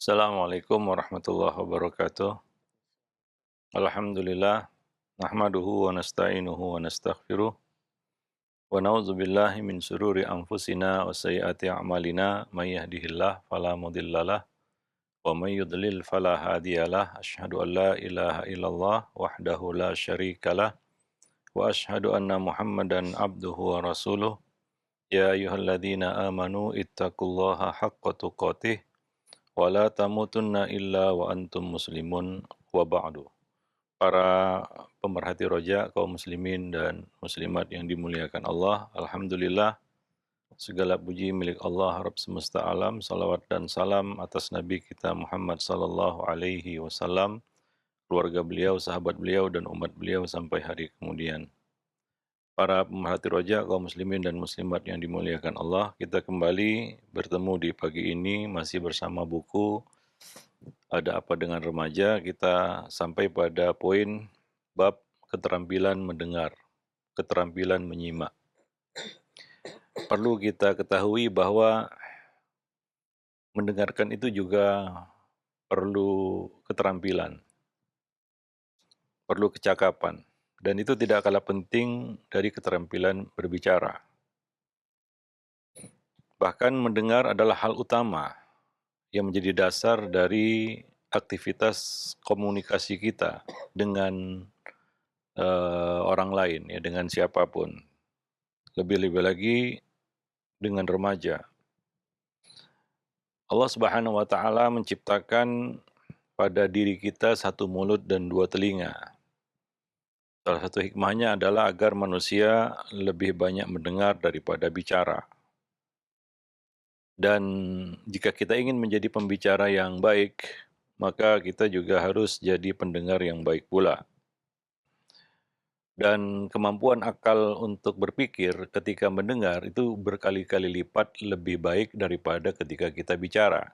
Assalamualaikum warahmatullahi wabarakatuh. Alhamdulillah, nahmaduhu wa nasta'inuhu wa nastaghfiruh, wa na'udzubillahi min syururi anfusina wa sayyiati a'malina, may yahdihillah fala mudhillalah, wa may yudlil fala hadiyalah. Asyhadu an la ilaha illallah wahdahu la syarikalah, wa asyhadu anna Muhammadan abduhu wa rasuluh. Ya ayyuhalladzina amanu ittaqullaha haqqa tuqatih wa la tamutunna illa wa antum muslimun wa ba'du. Para pemerhati roja, kaum muslimin dan muslimat yang dimuliakan Allah, Alhamdulillah, segala puji milik Allah, Rabb semesta alam, salawat dan salam atas Nabi kita Muhammad sallallahu alaihi wasallam, keluarga beliau, sahabat beliau, dan umat beliau sampai hari kemudian. Para pemerhati roja, kaum muslimin dan muslimat yang dimuliakan Allah, kita kembali bertemu di pagi ini masih bersama buku Ada Apa Dengan Remaja. Kita sampai pada poin bab keterampilan mendengar, keterampilan menyimak. Perlu kita ketahui bahwa mendengarkan itu juga perlu keterampilan, perlu kecakapan, dan itu tidak kalah penting dari keterampilan berbicara. Bahkan mendengar adalah hal utama yang menjadi dasar dari aktivitas komunikasi kita dengan orang lain, ya, dengan siapapun. Lebih-lebih lagi dengan remaja. Allah Subhanahu wa taala menciptakan pada diri kita satu mulut dan dua telinga. Salah satu hikmahnya adalah agar manusia lebih banyak mendengar daripada bicara. Dan jika kita ingin menjadi pembicara yang baik, maka kita juga harus jadi pendengar yang baik pula. Dan kemampuan akal untuk berpikir ketika mendengar itu berkali-kali lipat lebih baik daripada ketika kita bicara.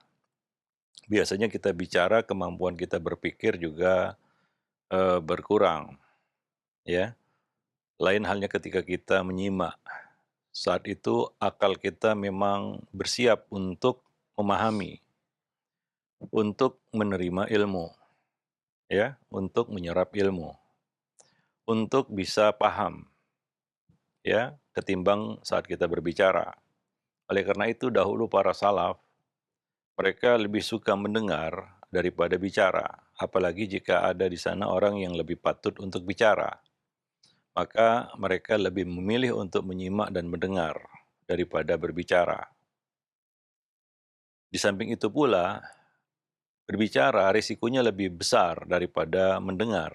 Biasanya kita bicara, kemampuan kita berpikir juga berkurang, ya. Lain halnya ketika kita menyimak. Saat itu akal kita memang bersiap untuk memahami, untuk menerima ilmu, ya, untuk menyerap ilmu, untuk bisa paham, ya, ketimbang saat kita berbicara. Oleh karena itu dahulu para salaf, mereka lebih suka mendengar daripada bicara, apalagi jika ada di sana orang yang lebih patut untuk bicara. Maka mereka lebih memilih untuk menyimak dan mendengar daripada berbicara. Di samping itu pula, berbicara risikonya lebih besar daripada mendengar.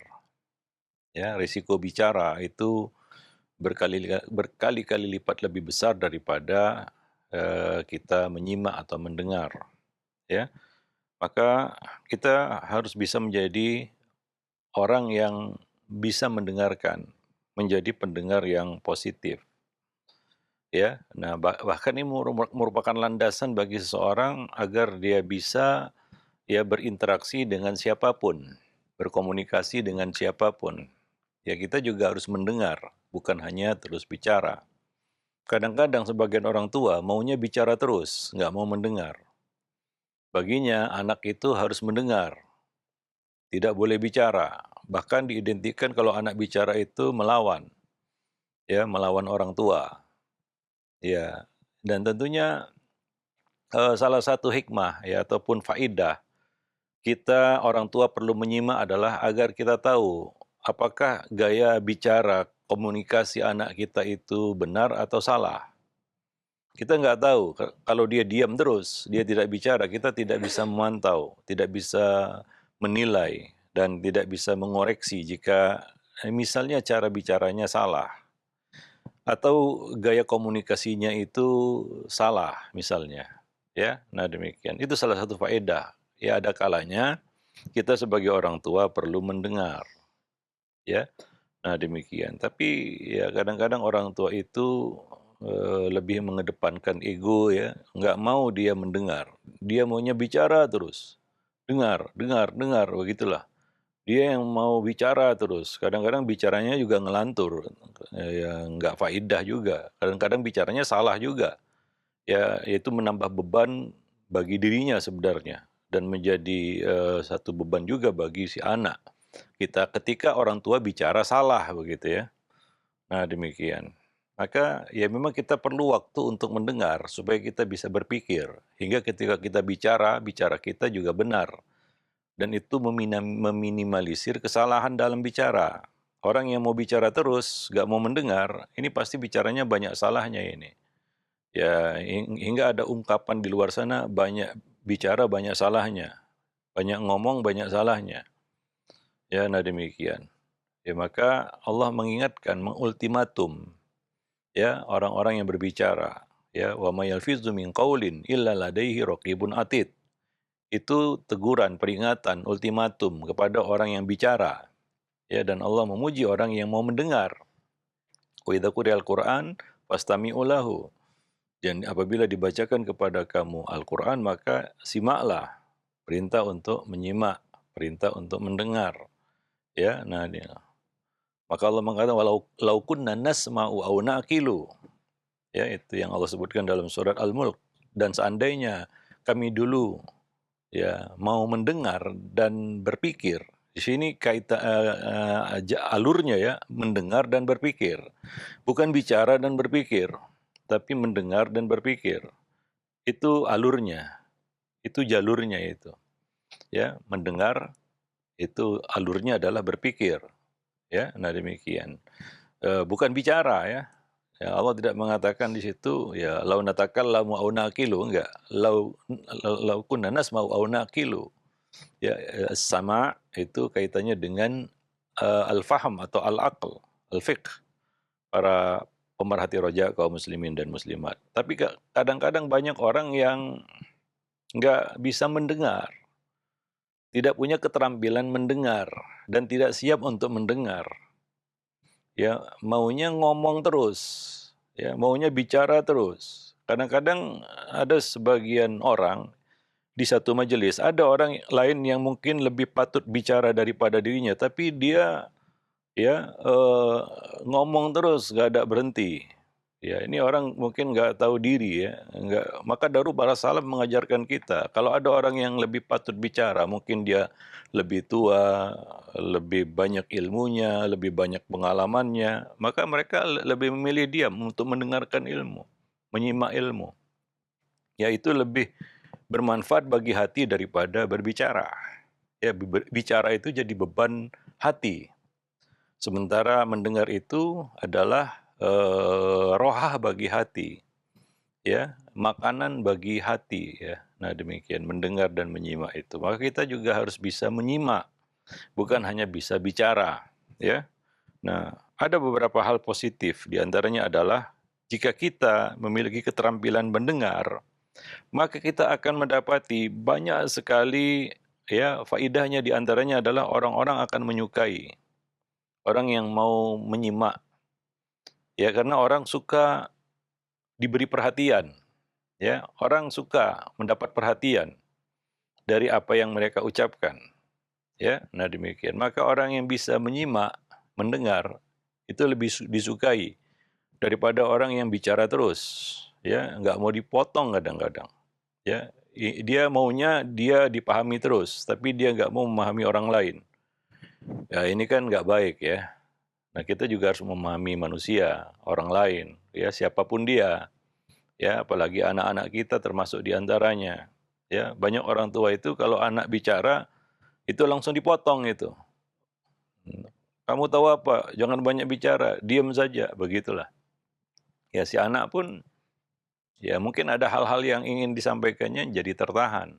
Ya, risiko bicara itu berkali-kali lipat lebih besar daripada kita menyimak atau mendengar. Ya, maka kita harus bisa menjadi orang yang bisa mendengarkan, menjadi pendengar yang positif. Ya, nah bahkan ini merupakan landasan bagi seseorang agar dia bisa ya berinteraksi dengan siapapun, berkomunikasi dengan siapapun. Ya kita juga harus mendengar, bukan hanya terus bicara. Kadang-kadang sebagian orang tua maunya bicara terus, nggak mau mendengar. Baginya anak itu harus mendengar, tidak boleh bicara. Bahkan diidentikan kalau anak bicara itu melawan, ya melawan orang tua. Ya, dan tentunya salah satu hikmah ya ataupun faidah kita orang tua perlu menyimak adalah agar kita tahu apakah gaya bicara komunikasi anak kita itu benar atau salah. Kita nggak tahu kalau dia diam terus, dia tidak bicara, kita tidak bisa memantau, tidak bisa menilai dan tidak bisa mengoreksi jika misalnya cara bicaranya salah atau gaya komunikasinya itu salah misalnya. Ya, nah demikian. Itu salah satu faedah. Ya ada kalanya kita sebagai orang tua perlu mendengar, ya. Nah demikian. Tapi ya kadang-kadang orang tua itu lebih mengedepankan ego, ya, nggak mau dia mendengar. Dia maunya bicara terus, dengar, dengar, dengar, begitulah. Dia yang mau bicara terus. Kadang-kadang bicaranya juga ngelantur, yang nggak faidah juga. Kadang-kadang bicaranya salah juga. Ya, itu menambah beban bagi dirinya sebenarnya dan menjadi satu beban juga bagi si anak kita ketika orang tua bicara salah begitu ya. Nah, demikian. Maka ya memang kita perlu waktu untuk mendengar supaya kita bisa berpikir hingga ketika kita bicara, bicara kita juga benar dan itu meminimalisir kesalahan dalam bicara. Orang yang mau bicara terus, nggak mau mendengar, ini pasti bicaranya banyak salahnya ini. Ya, hingga ada ungkapan di luar sana banyak bicara banyak salahnya, banyak ngomong banyak salahnya. Ya, nah demikian. Ya, maka Allah mengingatkan, mengultimatum ya orang-orang yang berbicara. Ya, wa may yalfizu min qaulin illa ladaihi raqibun atid. Itu teguran, peringatan, ultimatum kepada orang yang bicara. Ya, dan Allah memuji orang yang mau mendengar. Wa idza quri'al Qur'an fastami'u lahu. Dan apabila dibacakan kepada kamu Al-Quran, maka simaklah perintah untuk menyimak, perintah untuk mendengar. Ya, nah dia. Maka Allah mengatakan walau law kunna nasma'u aw naqilu. Ya, itu yang Allah sebutkan dalam surat Al-Mulk. Dan seandainya kami dulu ya mau mendengar dan berpikir. Di sini kaitan alurnya ya, mendengar dan berpikir. Bukan bicara dan berpikir, tapi mendengar dan berpikir. Itu alurnya, itu jalurnya itu. Ya, mendengar itu alurnya adalah berpikir. Ya, nah demikian. Bukan bicara ya. Ya, Allah tidak mengatakan di situ ya lau natakallamu au naqilu, enggak. Lau kunna nasma'u au naqilu. Ya, sama itu kaitannya dengan al-faham atau al-aql, al-fiqh para pemerhati roja kaum muslimin dan muslimat. Tapi kadang-kadang banyak orang yang nggak bisa mendengar, tidak punya keterampilan mendengar, dan tidak siap untuk mendengar. Ya, maunya ngomong terus, ya, maunya bicara terus. Kadang-kadang ada sebagian orang di satu majelis, ada orang lain yang mungkin lebih patut bicara daripada dirinya, tapi dia ya ngomong terus, nggak ada berhenti. Ya, ini orang mungkin nggak tahu diri ya, nggak. Maka dahulu para salaf mengajarkan kita, kalau ada orang yang lebih patut bicara, mungkin dia lebih tua, lebih banyak ilmunya, lebih banyak pengalamannya, maka mereka lebih memilih diam untuk mendengarkan ilmu, menyimak ilmu. Ya, itu lebih bermanfaat bagi hati daripada berbicara. Ya, bicara itu jadi beban hati. Sementara mendengar itu adalah rohah bagi hati, ya, makanan bagi hati, ya. Nah demikian mendengar dan menyimak itu. Maka kita juga harus bisa menyimak, bukan hanya bisa bicara, ya. Nah, ada beberapa hal positif, di antaranya adalah jika kita memiliki keterampilan mendengar, maka kita akan mendapati banyak sekali ya faidahnya, di antaranya adalah orang-orang akan menyukai orang yang mau menyimak. Ya, karena orang suka diberi perhatian. Ya, orang suka mendapat perhatian dari apa yang mereka ucapkan. Ya, nah demikian. Maka orang yang bisa menyimak, mendengar, itu lebih disukai daripada orang yang bicara terus. Ya, nggak mau dipotong kadang-kadang. Ya, dia maunya dia dipahami terus, tapi dia nggak mau memahami orang lain. Ya, ini kan nggak baik ya. Nah, kita juga harus memahami manusia, orang lain, ya siapapun dia, ya apalagi anak-anak kita termasuk di antaranya. Ya, banyak orang tua itu kalau anak bicara itu langsung dipotong itu. Kamu tahu apa? Jangan banyak bicara, diam saja, begitulah. Ya, si anak pun ya mungkin ada hal-hal yang ingin disampaikannya jadi tertahan.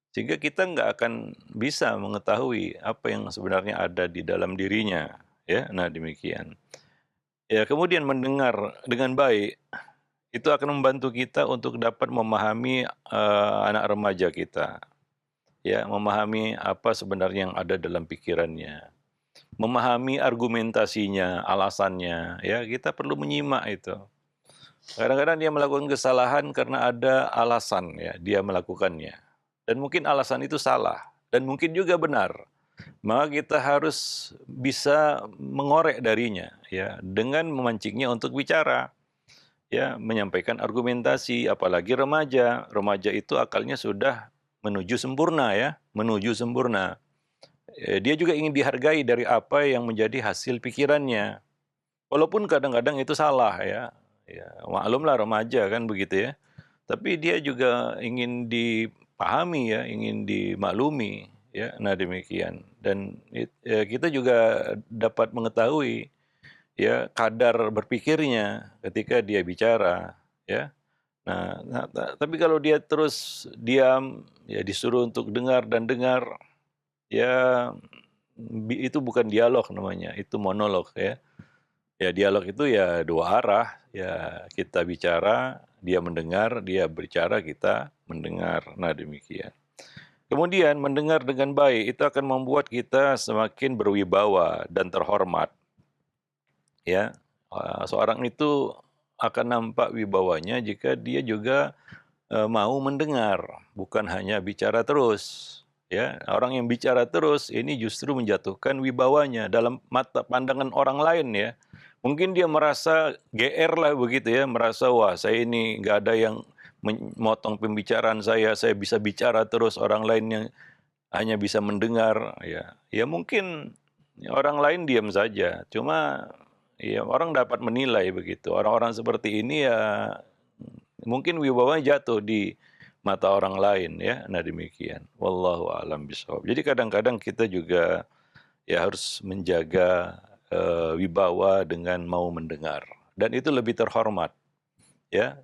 Sehingga kita nggak akan bisa mengetahui apa yang sebenarnya ada di dalam dirinya. Ya, nah demikian. Ya, kemudian mendengar dengan baik itu akan membantu kita untuk dapat memahami anak remaja kita. Ya, memahami apa sebenarnya yang ada dalam pikirannya. Memahami argumentasinya, alasannya, ya kita perlu menyimak itu. Kadang-kadang dia melakukan kesalahan karena ada alasan ya dia melakukannya. Dan mungkin alasan itu salah dan mungkin juga benar. Maka kita harus bisa mengorek darinya ya dengan memancingnya untuk bicara. Ya, menyampaikan argumentasi, apalagi remaja. Remaja itu akalnya sudah menuju sempurna ya, menuju sempurna. Dia juga ingin dihargai dari apa yang menjadi hasil pikirannya. Walaupun kadang-kadang itu salah ya. Ya, maklumlah remaja kan begitu ya. Tapi dia juga ingin dipahami ya, ingin dimaklumi ya. Nah, demikian. Dan kita juga dapat mengetahui ya kadar berpikirnya ketika dia bicara ya. Tapi kalau dia terus diam, ya disuruh untuk dengar dan dengar, ya itu bukan dialog namanya, itu monolog ya. Ya dialog itu ya dua arah, ya kita bicara, dia mendengar, dia berbicara, kita mendengar. Nah demikian. Kemudian mendengar dengan baik itu akan membuat kita semakin berwibawa dan terhormat. Ya, seorang itu akan nampak wibawanya jika dia juga mau mendengar, bukan hanya bicara terus. Ya, orang yang bicara terus ini justru menjatuhkan wibawanya dalam mata pandangan orang lain ya. Mungkin dia merasa GR lah begitu ya, merasa wah saya ini nggak ada yang memotong pembicaraan saya bisa bicara terus, orang lain yang hanya bisa mendengar ya. Ya mungkin orang lain diam saja, cuma ya orang dapat menilai begitu. Orang-orang seperti ini ya mungkin wibawanya jatuh di mata orang lain ya. Nah demikian. Wallahu a'lam bishawab. Jadi kadang-kadang kita juga ya harus menjaga wibawa dengan mau mendengar, dan itu lebih terhormat ya.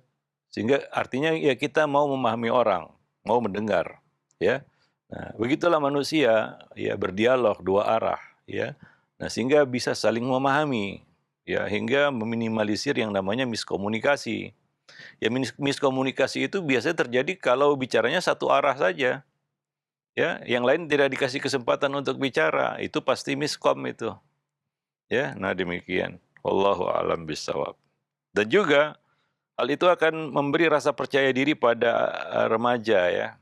Sehingga artinya ya kita mau memahami orang, mau mendengar ya. Nah, begitulah manusia ya, berdialog dua arah ya. Nah, sehingga bisa saling memahami ya, hingga meminimalisir yang namanya miskomunikasi. Ya miskomunikasi itu biasanya terjadi kalau bicaranya satu arah saja. Ya, yang lain tidak dikasih kesempatan untuk bicara, itu pasti miskom itu. Ya, nah demikian. Wallahu a'lam bishawab. Dan juga hal itu akan memberi rasa percaya diri pada remaja ya,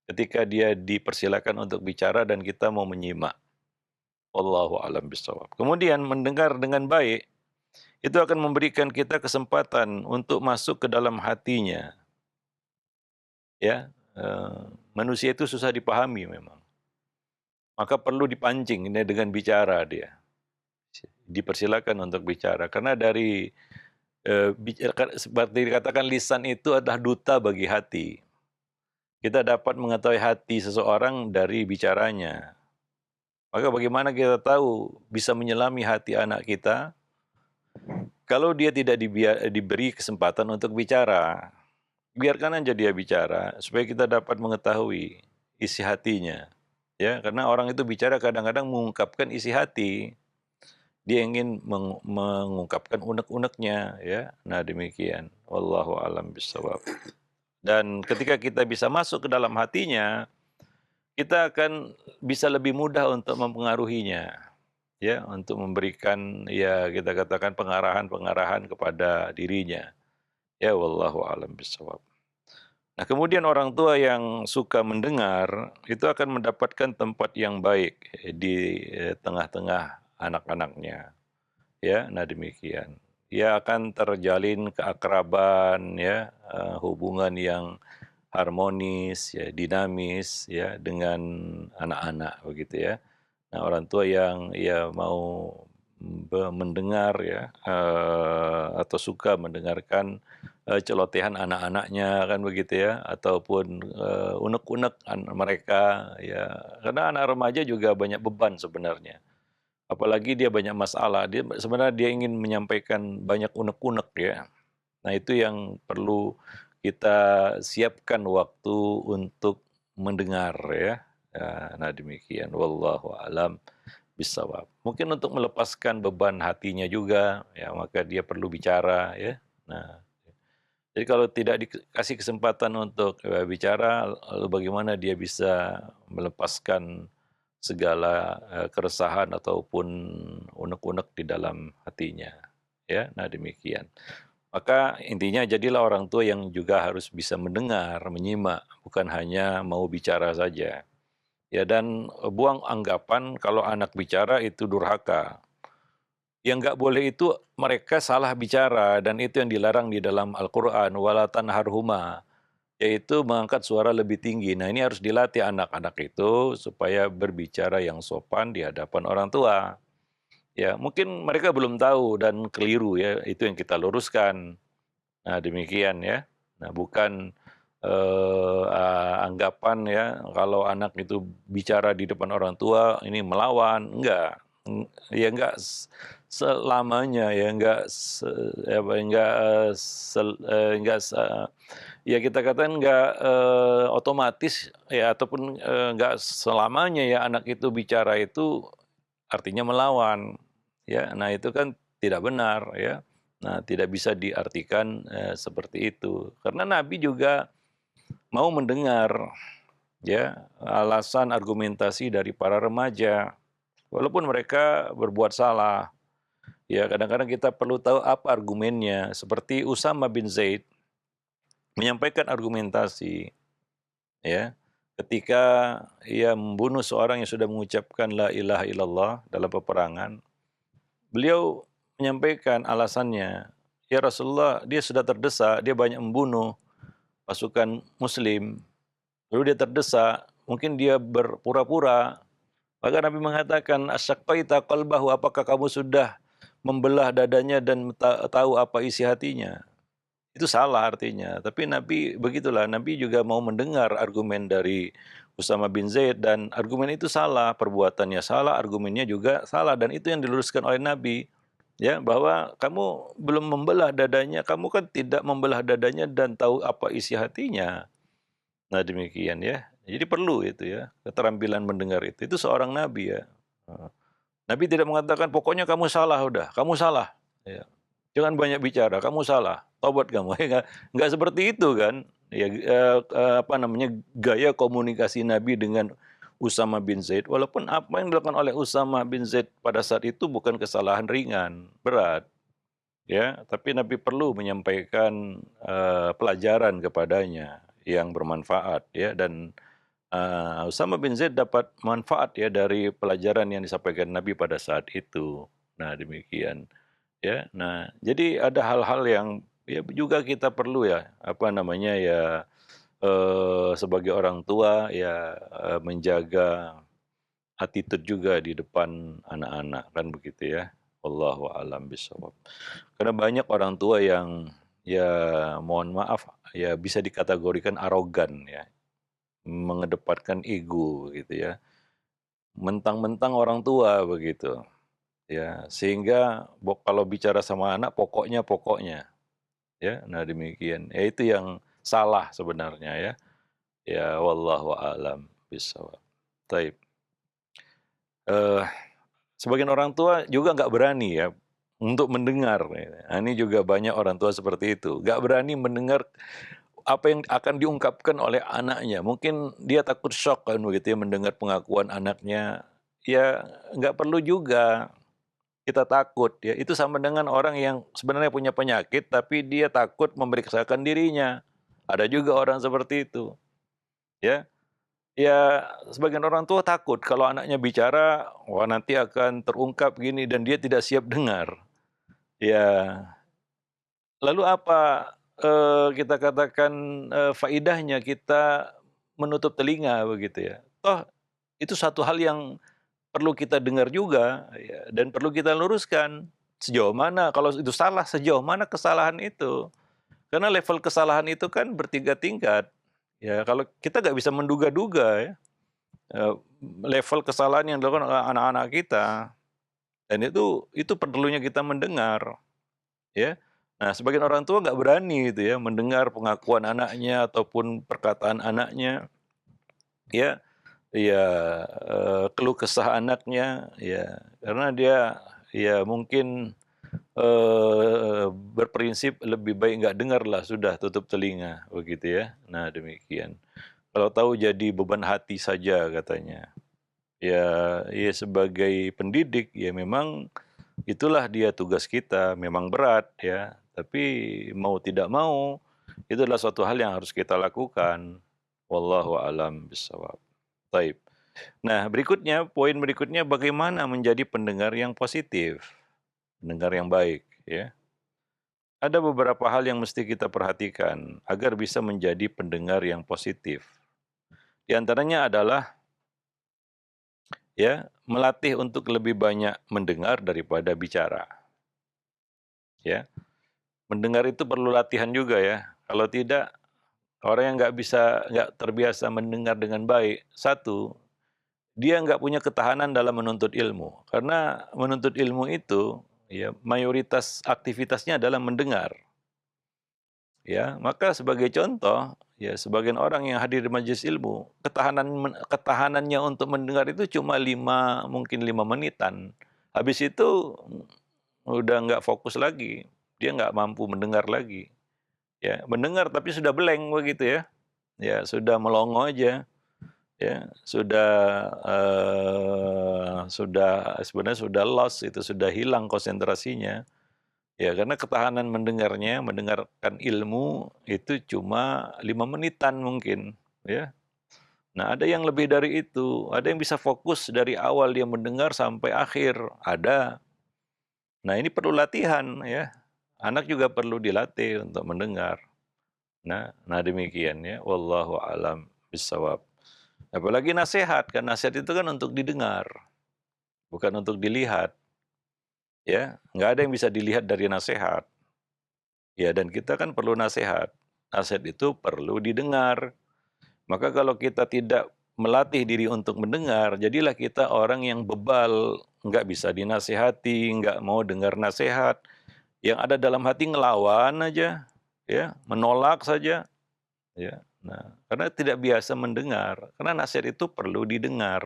ketika dia dipersilakan untuk bicara dan kita mau menyimak. Wallahu a'lam bishawab. Kemudian mendengar dengan baik itu akan memberikan kita kesempatan untuk masuk ke dalam hatinya. Ya, manusia itu susah dipahami memang. Maka perlu dipancing dengan bicara dia. Dipersilakan untuk bicara karena dari seperti dikatakan lisan itu adalah duta bagi hati. Kita dapat mengetahui hati seseorang dari bicaranya. Maka bagaimana kita tahu bisa menyelami hati anak kita kalau dia tidak diberi kesempatan untuk bicara? Biarkan aja dia bicara supaya kita dapat mengetahui isi hatinya. Ya, karena orang itu bicara kadang-kadang mengungkapkan isi hati. Dia ingin mengungkapkan unek-uneknya ya. Nah, demikian. Wallahu a'lam bishawab. Dan ketika kita bisa masuk ke dalam hatinya, kita akan bisa lebih mudah untuk mempengaruhinya. Ya, untuk memberikan ya kita katakan pengarahan-pengarahan kepada dirinya. Ya, wallahu a'lam bishawab. Nah, kemudian orang tua yang suka mendengar itu akan mendapatkan tempat yang baik di tengah-tengah anak-anaknya. Ya, nah demikian. Ya akan terjalin keakraban ya, hubungan yang harmonis ya, dinamis ya dengan anak-anak begitu ya. Nah, orang tua yang ya mau mendengar ya, atau suka mendengarkan celotehan anak-anaknya kan begitu ya, ataupun unek-unek mereka ya, karena anak remaja juga banyak beban sebenarnya. Apalagi dia banyak masalah, dia sebenarnya dia ingin menyampaikan banyak unek-unek ya. Nah itu yang perlu kita siapkan waktu untuk mendengar ya. Nah demikian, wallahu a'lam bishawab. Mungkin untuk melepaskan beban hatinya juga, ya maka dia perlu bicara ya. Nah, jadi kalau tidak dikasih kesempatan untuk bicara, lalu bagaimana dia bisa melepaskan segala keresahan ataupun unek-unek di dalam hatinya. Ya, nah demikian. Maka intinya jadilah orang tua yang juga harus bisa mendengar, menyimak, bukan hanya mau bicara saja. Ya, dan buang anggapan kalau anak bicara itu durhaka. Yang nggak boleh itu mereka salah bicara, dan itu yang dilarang di dalam Al-Quran, wala tanharhuma. yaitu mengangkat suara lebih tinggi. Nah, ini harus dilatih anak-anak itu supaya berbicara yang sopan di hadapan orang tua. Ya, mungkin mereka belum tahu dan keliru ya, itu yang kita luruskan. Nah, demikian ya. Nah, bukan, anggapan ya, kalau anak itu bicara di depan orang tua ini melawan, enggak. Ya enggak selamanya ya, enggak apa, enggak, enggak ya kita katakan enggak, otomatis ya ataupun, enggak selamanya ya anak itu bicara itu artinya melawan, ya. Nah, itu kan tidak benar, ya. Nah, tidak bisa diartikan, seperti itu. Karena Nabi juga mau mendengar, ya, alasan argumentasi dari para remaja, walaupun mereka berbuat salah. Ya, kadang-kadang kita perlu tahu apa argumennya, seperti Usama bin Zaid menyampaikan argumentasi, ya, ketika ia membunuh seorang yang sudah mengucapkan la ilaha illallah dalam peperangan. Beliau menyampaikan alasannya, "Ya Rasulullah, dia sudah terdesak, dia banyak membunuh pasukan muslim, lalu dia terdesak, mungkin dia berpura-pura." Maka Nabi mengatakan, "Asyaqaita qalbahu, apakah kamu sudah membelah dadanya dan tahu apa isi hatinya?" Itu salah artinya, tapi Nabi begitulah, Nabi juga mau mendengar argumen dari Usama bin Zaid dan argumen itu salah, perbuatannya salah, argumennya juga salah dan itu yang diluruskan oleh Nabi. Ya, bahwa kamu belum membelah dadanya, kamu kan tidak membelah dadanya dan tahu apa isi hatinya. Nah, demikian ya. Jadi perlu itu ya, keterampilan mendengar itu. Itu seorang nabi ya. Heeh. Nabi tidak mengatakan, "Pokoknya kamu salah udah, kamu salah." Ya. "Jangan banyak bicara, kamu salah, tobat kamu." Enggak seperti itu kan. Ya, apa namanya, gaya komunikasi Nabi dengan Usama bin Zaid, walaupun apa yang dilakukan oleh Usama bin Zaid pada saat itu bukan kesalahan ringan, berat. Ya, tapi Nabi perlu menyampaikan, pelajaran kepadanya yang bermanfaat ya dan, Usama bin Zaid dapat manfaat ya dari pelajaran yang disampaikan Nabi pada saat itu. Nah, demikian ya. Nah, jadi ada hal-hal yang ya juga kita perlu ya, apa namanya ya, sebagai orang tua ya, menjaga attitude juga di depan anak-anak, kan begitu ya. Wallahu a'lam bishawab. Karena banyak orang tua yang, ya mohon maaf, ya bisa dikategorikan arogan ya, mengedepankan ego gitu ya. Mentang-mentang orang tua begitu, ya. Sehingga kalau bicara sama anak pokoknya pokoknya, ya. Nah demikian, ya itu yang salah sebenarnya ya. Ya wallahu a'lam bishawab. Taib. Eh, Sebagian orang tua juga nggak berani ya untuk mendengar. Nah, ini juga banyak orang tua seperti itu, nggak berani mendengar apa yang akan diungkapkan oleh anaknya. Mungkin dia takut shock kan begitu ya mendengar pengakuan anaknya. Ya nggak perlu juga kita takut ya. Itu sama dengan orang yang sebenarnya punya penyakit tapi dia takut memeriksakan dirinya. Ada juga orang seperti itu. Ya, ya, sebagian orang tua takut kalau anaknya bicara, wah nanti akan terungkap gini dan dia tidak siap dengar. Ya, lalu apa, kita katakan, faedahnya kita menutup telinga begitu ya. Toh itu satu hal yang perlu kita dengar juga ya dan perlu kita luruskan. Sejauh mana kalau itu salah, sejauh mana kesalahan itu. Karena level kesalahan itu kan bertingkat-tingkat. Ya, kalau kita nggak bisa menduga-duga ya. Eee, Level kesalahan yang dilakukan oleh anak-anak kita, dan itu perlunya kita mendengar, ya. Nah, sebagian orang tua nggak berani gitu ya, mendengar pengakuan anaknya ataupun perkataan anaknya, ya. Ya, keluh kesah anaknya, ya. Karena dia, ya mungkin, berprinsip lebih baik nggak dengarlah, sudah tutup telinga, begitu ya. Nah, demikian. Kalau tahu jadi beban hati saja katanya. Ya sebagai pendidik, ya memang itulah dia tugas kita, memang berat ya, tapi mau tidak mau, itu adalah suatu hal yang harus kita lakukan. Wallahu a'lam bishawab. Taib. Nah, berikutnya, poin berikutnya bagaimana menjadi pendengar yang positif, pendengar yang baik ya. ada beberapa hal yang mesti kita perhatikan agar bisa menjadi pendengar yang positif. Di antaranya adalah ya, melatih untuk lebih banyak mendengar daripada bicara, ya. Mendengar itu perlu latihan juga ya. Kalau tidak, orang yang nggak terbiasa mendengar dengan baik, satu, dia nggak punya ketahanan dalam menuntut ilmu. Karena menuntut ilmu itu, ya, mayoritas aktivitasnya adalah mendengar. Ya, maka sebagai contoh, ya sebagian orang yang hadir di majelis ilmu, ketahanannya untuk mendengar itu cuma mungkin 5 menitan. Habis itu udah nggak fokus lagi, dia nggak mampu mendengar lagi. Ya, mendengar tapi sudah blank begitu ya. Ya, sudah melongo aja, ya, sudah sebenarnya sudah lost itu, sudah hilang konsentrasinya. Ya, karena ketahanan mendengarkan ilmu itu cuma 5 menitan mungkin, ya. Nah, ada yang lebih dari itu, ada yang bisa fokus dari awal dia mendengar sampai akhir, ada. Nah, ini perlu latihan ya. Anak juga perlu dilatih untuk mendengar. Nah demikian ya, wallahu alam bissawab. Apalagi nasihat, kan nasihat itu kan untuk didengar, bukan untuk dilihat, ya. Nggak ada yang bisa dilihat dari nasihat. Ya, dan kita kan perlu nasihat. Nasihat itu perlu didengar. Maka kalau kita tidak melatih diri untuk mendengar, jadilah kita orang yang bebal, nggak bisa dinasihati, nggak mau dengar nasihat. Yang ada dalam hati ngelawan aja, ya, menolak saja, ya. Nah, karena tidak biasa mendengar, karena nasihat itu perlu didengar.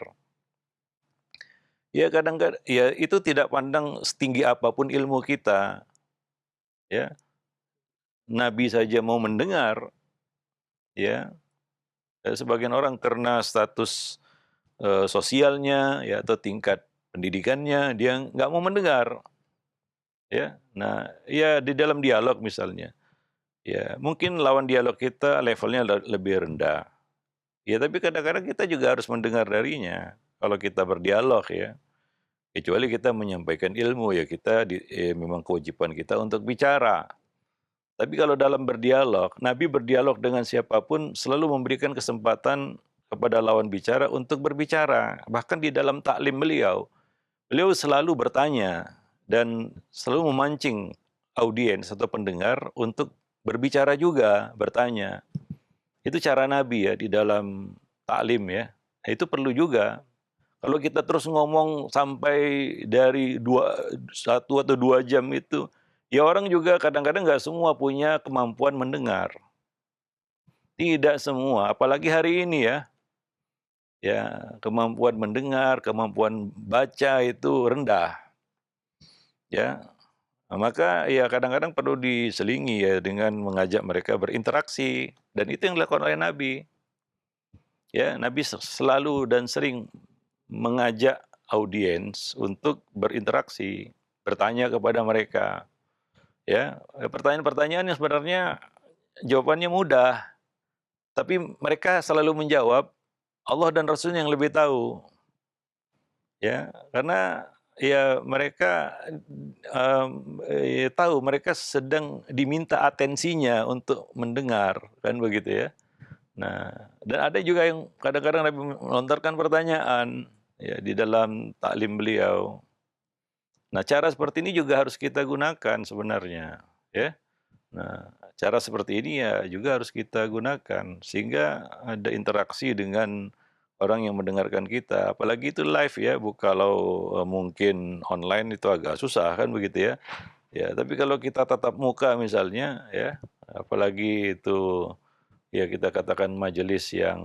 Ya kadang-kadang, ya itu tidak pandang setinggi apapun ilmu kita, ya. Nabi saja mau mendengar, ya. Sebagian orang karena status sosialnya, ya, atau tingkat pendidikannya, dia nggak mau mendengar, ya. Nah, ya di dalam dialog misalnya, ya mungkin lawan dialog kita levelnya lebih rendah. Ya tapi kadang-kadang kita juga harus mendengar darinya, kalau kita berdialog ya. Kecuali kita menyampaikan ilmu, ya kita memang kewajiban kita untuk bicara. Tapi kalau dalam berdialog, Nabi berdialog dengan siapapun selalu memberikan kesempatan kepada lawan bicara untuk berbicara. Bahkan di dalam taklim beliau, beliau selalu bertanya dan selalu memancing audiens atau pendengar untuk berbicara juga, bertanya. Itu cara Nabi ya di dalam taklim ya. Itu perlu juga. Kalau kita terus ngomong sampai dari 1 atau 2 jam itu, ya orang juga kadang-kadang nggak semua punya kemampuan mendengar. Tidak semua, apalagi hari ini ya. Ya, kemampuan mendengar, kemampuan baca itu rendah. Ya, nah, maka ya kadang-kadang perlu diselingi ya dengan mengajak mereka berinteraksi, dan itu yang dilakukan oleh Nabi. Ya, Nabi selalu dan sering mengajak audiens untuk berinteraksi, bertanya kepada mereka, ya. Pertanyaan-pertanyaan yang sebenarnya jawabannya mudah, tapi mereka selalu menjawab, Allah dan Rasulnya yang lebih tahu, ya. Karena ya mereka, tahu mereka sedang diminta atensinya untuk mendengar, kan begitu ya. Nah, dan ada juga yang kadang-kadang Nabi melontarkan pertanyaan, ya, di dalam taklim beliau. Nah, cara seperti ini juga harus kita gunakan sebenarnya, ya. Nah, cara seperti ini ya juga harus kita gunakan, sehingga ada interaksi dengan orang yang mendengarkan kita. Apalagi itu live ya, kalau mungkin online itu agak susah kan begitu ya. Ya, tapi kalau kita tatap muka misalnya ya, apalagi itu ya kita katakan majelis yang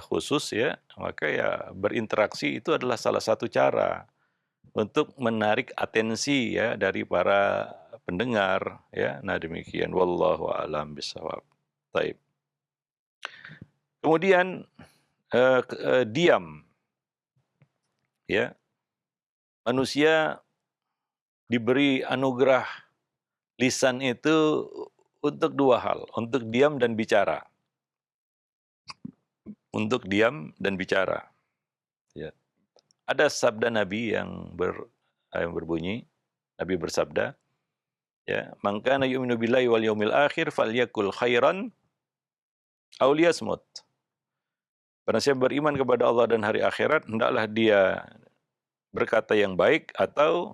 khusus ya, maka ya berinteraksi itu adalah salah satu cara untuk menarik atensi ya dari para pendengar ya. Nah demikian, wallahu a'lam bishawab. Taib. Kemudian diam ya. Manusia diberi anugerah lisan itu untuk 2 hal, untuk diam dan bicara. Untuk diam dan bicara. Ya. Ada sabda Nabi yang berbunyi, Nabi bersabda, Ya, "Man kana yu'minu billahi wal yaumil akhir falyakul khairan aw liyasmut." Barang siapa beriman kepada Allah dan hari akhirat, hendaklah dia berkata yang baik atau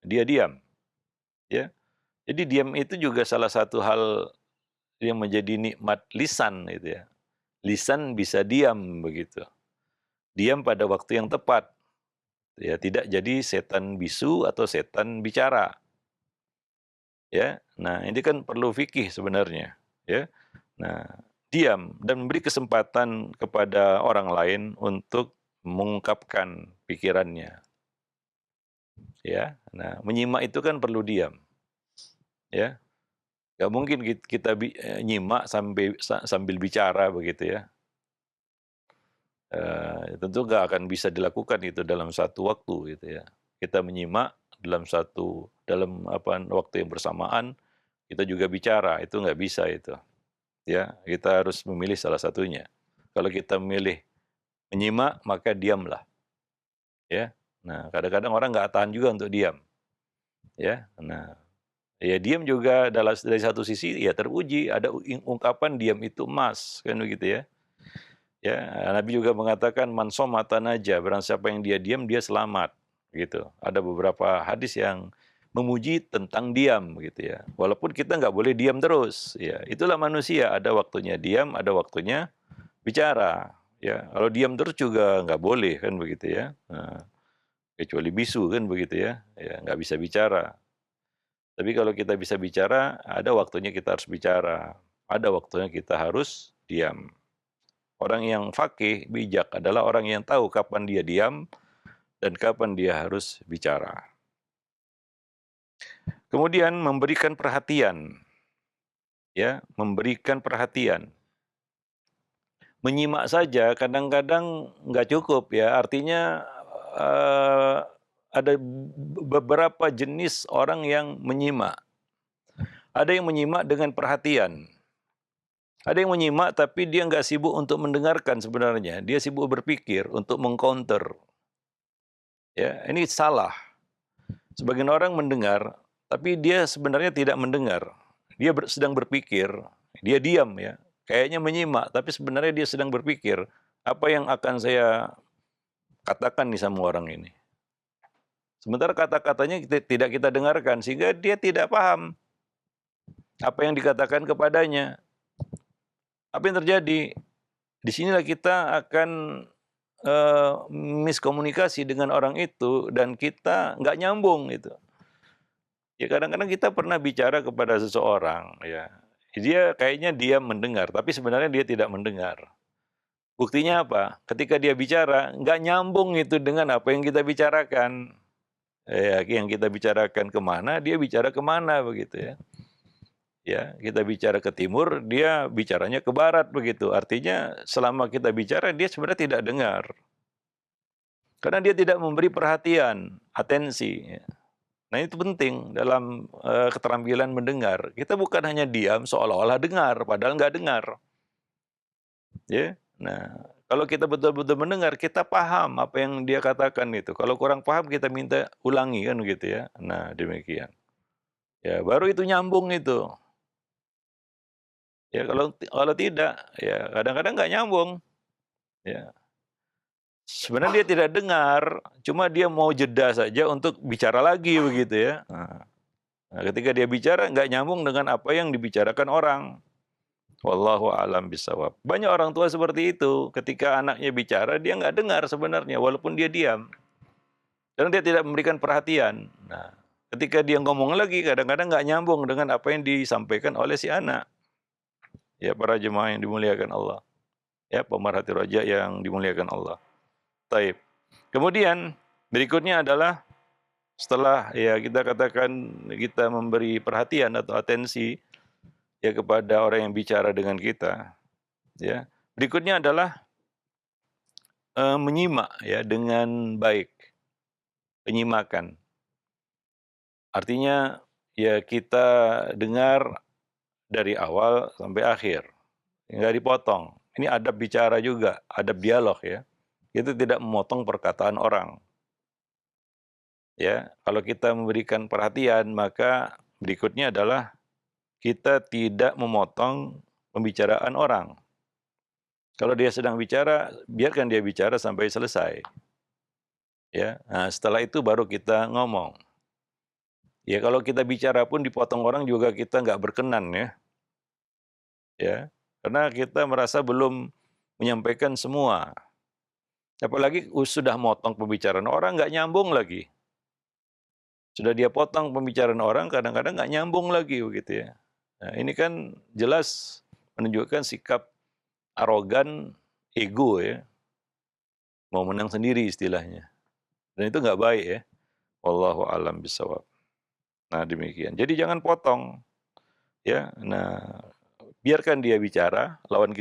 dia diam, ya. Jadi diam itu juga salah satu hal yang menjadi nikmat lisan itu ya. Lisan bisa diam begitu. Diam pada waktu yang tepat, ya tidak jadi setan bisu atau setan bicara, ya. Nah, ini kan perlu fikih sebenarnya, ya. Nah, diam dan memberi kesempatan kepada orang lain untuk mengungkapkan pikirannya, ya. Nah, menyimak itu kan perlu diam, ya. Nggak mungkin kita nyimak sambil bicara begitu ya. Tentu nggak akan bisa dilakukan itu dalam satu waktu gitu ya. Kita menyimak dalam waktu yang bersamaan, kita juga bicara, itu nggak bisa itu, ya. Kita harus memilih salah satunya. Kalau kita memilih menyimak, maka diamlah, ya. Nah, kadang-kadang orang nggak tahan juga untuk diam, ya. Nah, ya diam juga dari satu sisi ya teruji, ada ungkapan diam itu emas, kan begitu ya. Ya, Nabi juga mengatakan man somata naja, barang siapa yang dia diam dia selamat, gitu. Ada beberapa hadis yang memuji tentang diam gitu ya. Walaupun kita nggak boleh diam terus, ya. Itulah manusia, ada waktunya diam, ada waktunya bicara, ya. Kalau diam terus juga nggak boleh kan begitu ya. Nah, kecuali bisu kan begitu ya, ya nggak bisa bicara. Tapi kalau kita bisa bicara, ada waktunya kita harus bicara, ada waktunya kita harus diam. Orang yang fakih, bijak adalah orang yang tahu kapan dia diam dan kapan dia harus bicara. Kemudian memberikan perhatian, ya, memberikan perhatian. Menyimak saja kadang-kadang nggak cukup ya, artinya eh, ada beberapa jenis orang yang menyimak. Ada yang menyimak dengan perhatian. Ada yang menyimak tapi dia nggak sibuk untuk mendengarkan sebenarnya. Dia sibuk berpikir untuk mengcounter. Ya, ini salah. Sebagian orang mendengar, tapi dia sebenarnya tidak mendengar. Dia sedang berpikir, dia diam ya. Kayaknya menyimak, tapi sebenarnya dia sedang berpikir, apa yang akan saya katakan nih sama orang ini. Sementara kata-katanya tidak kita dengarkan, sehingga dia tidak paham apa yang dikatakan kepadanya. Apa yang terjadi? Disinilah kita akan miskomunikasi dengan orang itu, dan kita nggak nyambung gitu. Ya kadang-kadang kita pernah bicara kepada seseorang, ya. Dia kayaknya dia mendengar, tapi sebenarnya dia tidak mendengar. Buktinya apa? Ketika dia bicara, nggak nyambung itu dengan apa yang kita bicarakan. Ya, yang kita bicarakan kemana, dia bicara kemana begitu ya. Ya, kita bicara ke timur, dia bicaranya ke barat begitu. Artinya selama kita bicara, dia sebenarnya tidak dengar. Karena dia tidak memberi perhatian, atensi. Ya. Nah itu penting dalam keterampilan mendengar. Kita bukan hanya diam seolah-olah dengar, padahal nggak dengar. Ya. Nah, kalau kita betul-betul mendengar, kita paham apa yang dia katakan itu. Kalau kurang paham, kita minta ulangi kan gitu ya. Nah demikian. Ya baru itu nyambung itu. Ya kalau tidak, ya kadang-kadang nggak nyambung. Ya. Sebenarnya dia tidak dengar, cuma dia mau jeda saja untuk bicara lagi begitu ya. Nah, ketika dia bicara nggak nyambung dengan apa yang dibicarakan orang. Wallahu a'lam bishawab. Banyak orang tua seperti itu. Ketika anaknya bicara, dia nggak dengar sebenarnya, walaupun dia diam. Karena dia tidak memberikan perhatian. Nah, ketika dia ngomong lagi, kadang-kadang nggak nyambung dengan apa yang disampaikan oleh si anak. Ya, para jemaah yang dimuliakan Allah. Ya, pemerhati roja yang dimuliakan Allah. Taib. Kemudian, berikutnya adalah setelah ya kita katakan kita memberi perhatian atau atensi ya kepada orang yang bicara dengan kita, ya. Berikutnya adalah menyimak ya dengan baik, penyimakan. Artinya ya kita dengar dari awal sampai akhir, nggak dipotong. Ini adab bicara juga, adab dialog ya. Itu tidak memotong perkataan orang. Ya, kalau kita memberikan perhatian maka berikutnya adalah kita tidak memotong pembicaraan orang. Kalau dia sedang bicara, biarkan dia bicara sampai selesai. Ya, nah, setelah itu baru kita ngomong. Ya, kalau kita bicara pun dipotong orang juga kita nggak berkenan ya. Ya, karena kita merasa belum menyampaikan semua. Apalagi sudah motong pembicaraan orang nggak nyambung lagi. Sudah dia potong pembicaraan orang kadang-kadang nggak nyambung lagi begitu ya. Nah, ini kan jelas menunjukkan sikap arogan, ego ya, mau menang sendiri istilahnya. Dan itu nggak baik ya. Wallahu a'lam bishawab. Nah, demikian. Jadi jangan potong ya. Nah, biarkan dia bicara, lawan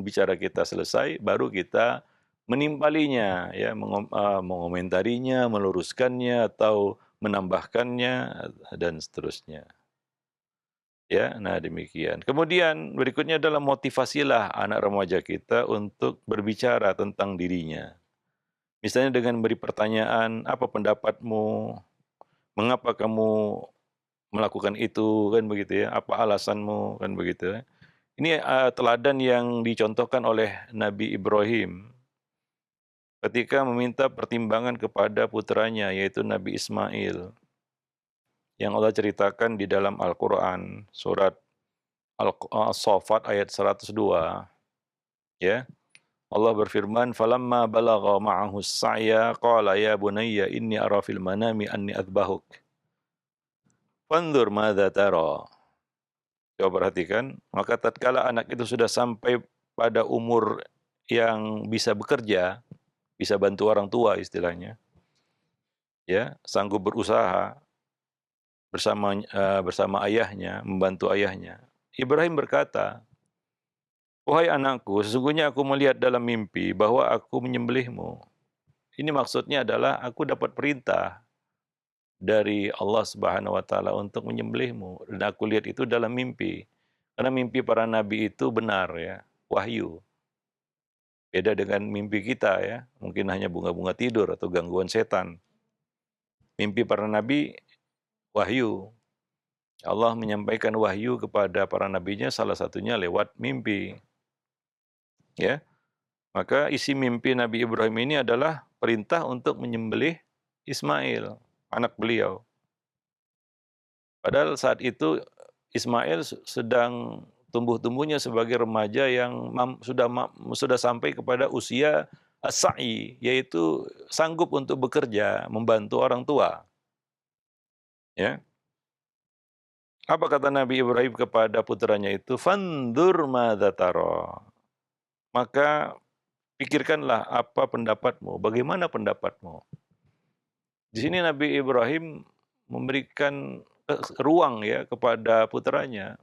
bicara kita selesai, baru kita menimpalinya ya, mengomentarinya, meluruskannya atau menambahkannya dan seterusnya. Ya, nah demikian. Kemudian berikutnya adalah motivasilah anak remaja kita untuk berbicara tentang dirinya. Misalnya dengan beri pertanyaan, apa pendapatmu? Mengapa kamu melakukan itu? Kan begitu ya. Apa alasanmu? Kan begitu ya. Ini teladan yang dicontohkan oleh Nabi Ibrahim ketika meminta pertimbangan kepada putranya, yaitu Nabi Ismail. Yang Allah ceritakan di dalam Al-Quran, surat As-Saffat ayat 102. Ya, Allah berfirman, "Falamma balagha ma'ahu as-sa'ya qala ya bunayya inni ara fil manami anni adbahuk. Fanzur madza tara." Coba perhatikan, maka tatkala anak itu sudah sampai pada umur yang bisa bekerja, bisa bantu orang tua istilahnya, ya, sanggup berusaha bersama ayahnya, membantu ayahnya. Ibrahim berkata, "Wahai anakku, sesungguhnya aku melihat dalam mimpi bahwa aku menyembelihmu." Ini maksudnya adalah aku dapat perintah dari Allah Subhanahu wa taala untuk menyembelihmu dan aku lihat itu dalam mimpi. Karena mimpi para nabi itu benar ya, wahyu. Beda dengan mimpi kita ya, mungkin hanya bunga-bunga tidur atau gangguan setan. Mimpi para nabi wahyu. Allah menyampaikan wahyu kepada para nabinya salah satunya lewat mimpi. Ya. Maka isi mimpi Nabi Ibrahim ini adalah perintah untuk menyembelih Ismail, anak beliau. Padahal saat itu Ismail sedang tumbuh-tumbuhnya sebagai remaja yang sudah sampai kepada usia as-sa'i, yaitu sanggup untuk bekerja, membantu orang tua. Ya. Apa kata Nabi Ibrahim kepada putranya itu? Fandur madza tara. Maka pikirkanlah apa pendapatmu, bagaimana pendapatmu. Di sini Nabi Ibrahim memberikan ruang ya kepada putranya.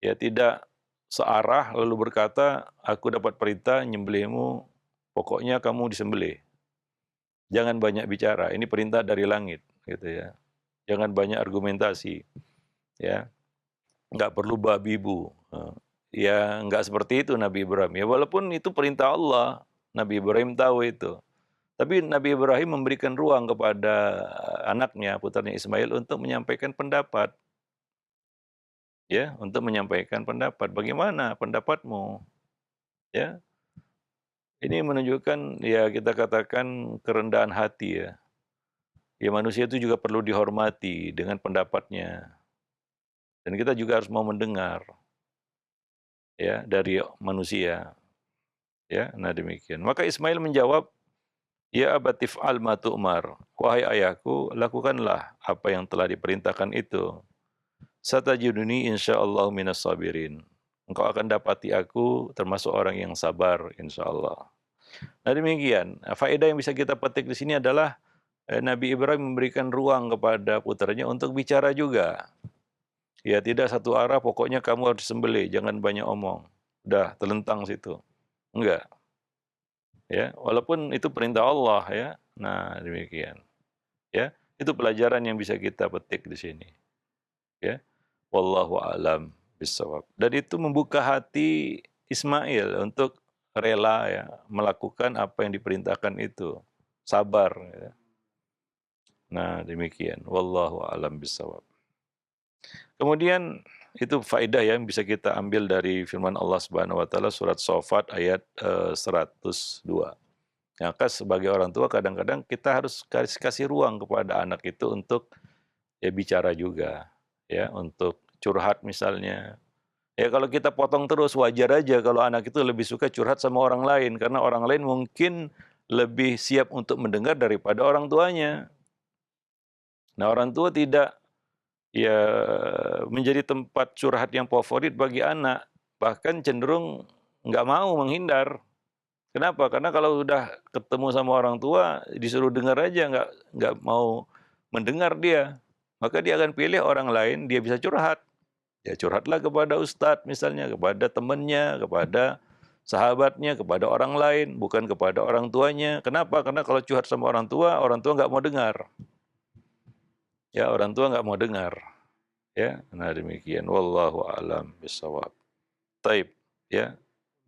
Ya, tidak searah lalu berkata, aku dapat perintah nyembelihmu, pokoknya kamu disembelih. Jangan banyak bicara, ini perintah dari langit gitu ya. Jangan banyak argumentasi ya. Nggak perlu babi bu. Ya nggak seperti itu Nabi Ibrahim. Ya walaupun itu perintah Allah, Nabi Ibrahim tahu itu. Tapi Nabi Ibrahim memberikan ruang kepada anaknya, putranya Ismail untuk menyampaikan pendapat. Ya, untuk menyampaikan pendapat. Bagaimana pendapatmu? Ya, ini menunjukkan ya kita katakan kerendahan hati ya. Ya manusia itu juga perlu dihormati dengan pendapatnya. Dan kita juga harus mau mendengar ya dari manusia. Ya, nah demikian. Maka Ismail menjawab, "Ya abatif al ma tu'mar." Wahai ayahku, lakukanlah apa yang telah diperintahkan itu. Satajiduni insyaallah minas sabirin. Engkau akan dapati aku termasuk orang yang sabar insyaallah. Nah demikian, faedah yang bisa kita petik di sini adalah Nabi Ibrahim memberikan ruang kepada putranya untuk bicara juga. Ya tidak satu arah, pokoknya kamu harus sembelih, jangan banyak omong. Udah telentang situ. Enggak. Ya, walaupun itu perintah Allah ya. Nah, demikian. Ya, itu pelajaran yang bisa kita petik di sini. Ya. Wallahu a'lam bishawab. Dan itu membuka hati Ismail untuk rela ya melakukan apa yang diperintahkan itu. Sabar ya. Nah, demikian. Wallahu a'lam bishawab. Kemudian itu faedah yang bisa kita ambil dari firman Allah Subhanahu wa taala surat Shafat ayat 102. Maka sebagai orang tua kadang-kadang kita harus kasih ruang kepada anak itu untuk ya bicara juga, ya untuk curhat misalnya. Ya kalau kita potong terus wajar aja kalau anak itu lebih suka curhat sama orang lain karena orang lain mungkin lebih siap untuk mendengar daripada orang tuanya. Nah, orang tua tidak ya menjadi tempat curhat yang favorit bagi anak, bahkan cenderung nggak mau menghindar. Kenapa? Karena kalau udah ketemu sama orang tua, disuruh dengar aja nggak mau mendengar dia. Maka dia akan pilih orang lain, dia bisa curhat. Ya curhatlah kepada ustadz misalnya, kepada temannya, kepada sahabatnya, kepada orang lain, bukan kepada orang tuanya. Kenapa? Karena kalau curhat sama orang tua nggak mau dengar. Ya orang tua nggak mau dengar. Ya, nah demikian. Wallahu a'lam bishawab. Taib, ya.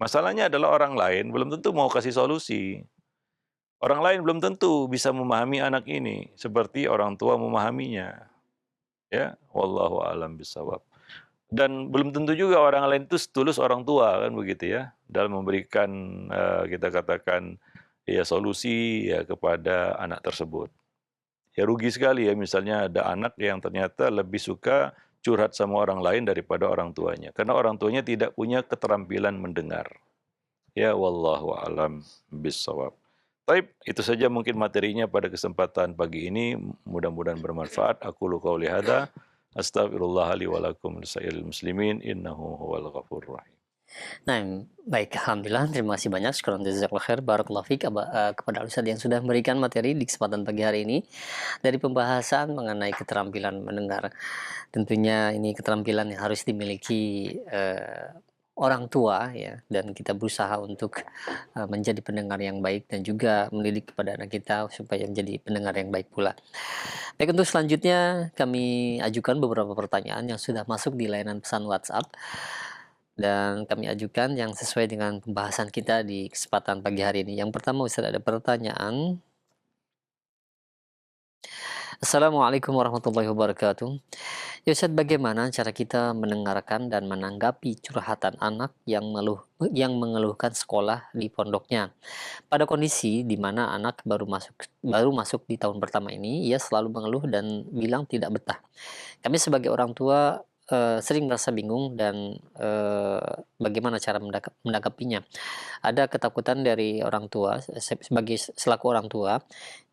Masalahnya adalah orang lain belum tentu mau kasih solusi. Orang lain belum tentu bisa memahami anak ini seperti orang tua memahaminya. Ya, wallahu a'lam bishawab. Dan belum tentu juga orang lain itu setulus orang tua kan begitu ya dalam memberikan kita katakan ya solusi ya kepada anak tersebut. Ya rugi sekali ya misalnya ada anak yang ternyata lebih suka curhat sama orang lain daripada orang tuanya karena orang tuanya tidak punya keterampilan mendengar. Ya wallahu alam bissawab. Baik, itu saja mungkin materinya pada kesempatan pagi ini. Mudah-mudahan bermanfaat. Aku qauli hadza, astaghfirullah li wa lakum lisairil muslimin innahu huwal ghafurur rahim. Nah, baik, alhamdulillah, terima kasih banyak, syukran jazakallahu khair, barakallahu fiik, kepada Ustadz yang sudah memberikan materi di kesempatan pagi hari ini, dari pembahasan mengenai keterampilan mendengar. Tentunya ini keterampilan yang harus dimiliki, orang tua ya, dan kita berusaha untuk, menjadi pendengar yang baik dan juga mendidik kepada anak kita supaya menjadi pendengar yang baik pula. Baik, untuk selanjutnya kami ajukan beberapa pertanyaan yang sudah masuk di layanan pesan WhatsApp. Dan kami ajukan yang sesuai dengan pembahasan kita di kesempatan pagi hari ini. Yang pertama, Ustaz, ada pertanyaan. Assalamualaikum warahmatullahi wabarakatuh. Ya Ustaz, bagaimana cara kita mendengarkan dan menanggapi curhatan anak yang mengeluhkan sekolah di pondoknya? Pada kondisi di mana anak baru masuk di tahun pertama ini, ia selalu mengeluh dan bilang tidak betah. Kami sebagai orang tua, sering merasa bingung dan, bagaimana cara menanggapinya. Ada ketakutan dari orang tua, sebagai selaku orang tua,